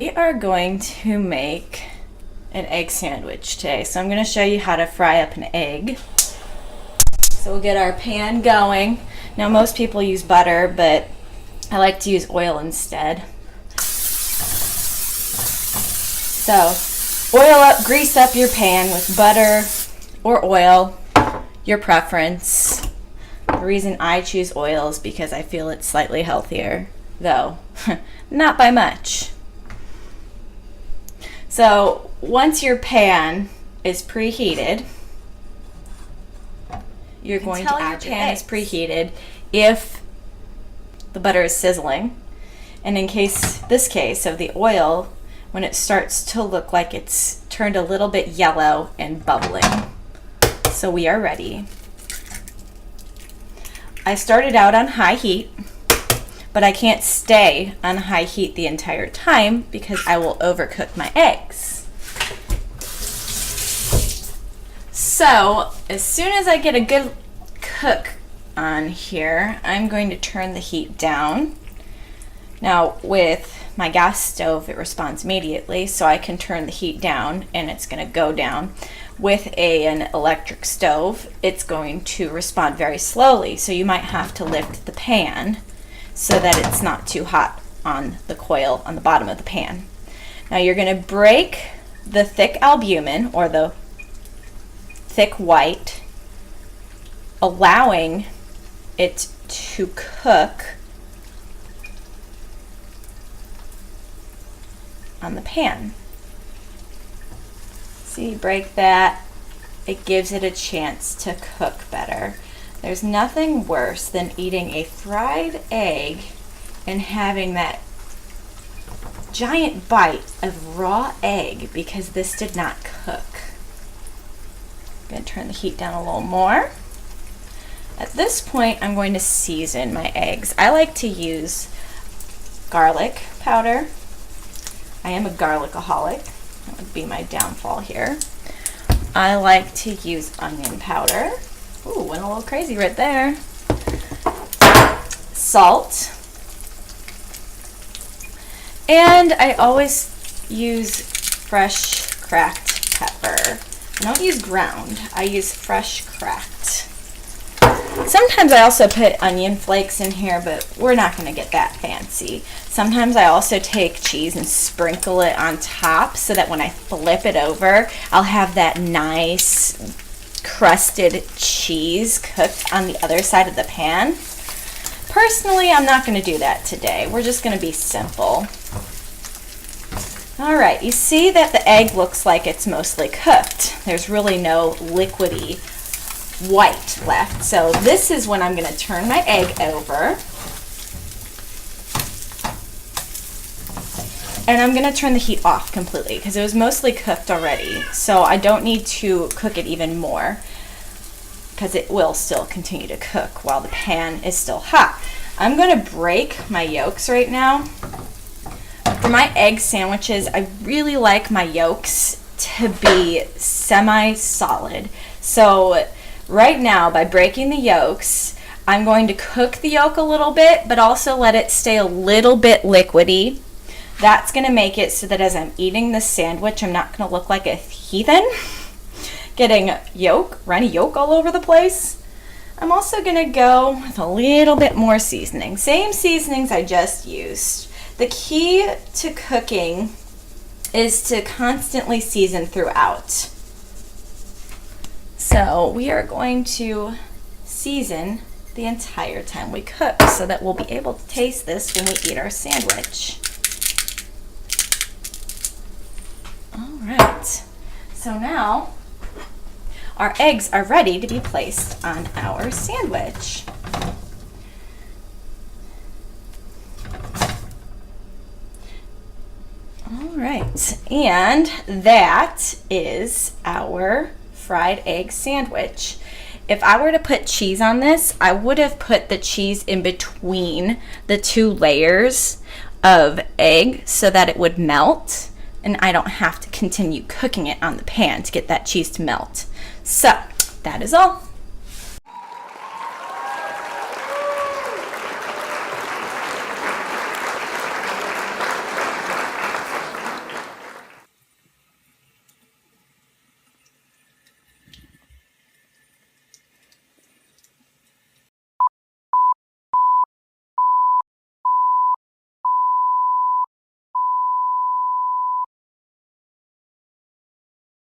We are going to make an egg sandwich today. So I'm going to show you how to fry up an egg. So we'll get our pan going. Now most people use butter, but I like to use oil instead. So grease up your pan with butter or oil, your preference. The reason I choose oil is because I feel it's slightly healthier, though not by much. So once your pan is preheated, you're going to add your pan is preheated if the butter is sizzling, and in this case of the oil, when it starts to look like it's turned a little bit yellow and bubbling. So we are ready. I started out on high heat, but I can't stay on high heat the entire time because I will overcook my eggs. So as soon as I get a good cook on here, I'm going to turn the heat down. Now with my gas stove, it responds immediately, so I can turn the heat down and it's going to go down. With an electric stove, it's going to respond very slowly, so you might have to lift the pan so that it's not too hot on the coil on the bottom of the pan. Now you're going to break the thick albumin or the thick white, allowing it to cook on the pan. See, break that. It gives it a chance to cook better. There's nothing worse than eating a fried egg and having that giant bite of raw egg because this did not cook. I'm going to turn the heat down a little more. At this point, I'm going to season my eggs. I like to use garlic powder. I am a garlicaholic. That would be my downfall here. I like to use onion powder. Ooh, went a little crazy right there. Salt. And I always use fresh cracked pepper. I don't use ground. I use fresh cracked. Sometimes I also put onion flakes in here, but we're not going to get that fancy. Sometimes I also take cheese and sprinkle it on top so that when I flip it over, I'll have that nice crusted cheese cooked on the other side of the pan. Personally, I'm not going to do that today. We're just going to be simple. All right, you see that the egg looks like it's mostly cooked. There's really no liquidy white left. So this is when I'm going to turn my egg over. And I'm going to turn the heat off completely because it was mostly cooked already. So I don't need to cook it even more because it will still continue to cook while the pan is still hot. I'm going to break my yolks right now. For my egg sandwiches, I really like my yolks to be semi-solid. So right now, by breaking the yolks, I'm going to cook the yolk a little bit, but also let it stay a little bit liquidy. That's going to make it so that as I'm eating this sandwich, I'm not going to look like a heathen, getting runny yolk all over the place. I'm also going to go with a little bit more seasoning. Same seasonings I just used. The key to cooking is to constantly season throughout. So we are going to season the entire time we cook so that we'll be able to taste this when we eat our sandwich. All right, so now our eggs are ready to be placed on our sandwich. All right, and that is our fried egg sandwich. If I were to put cheese on this, I would have put the cheese in between the two layers of egg so that it would melt and I don't have to continue cooking it on the pan to get that cheese to melt. So that is all.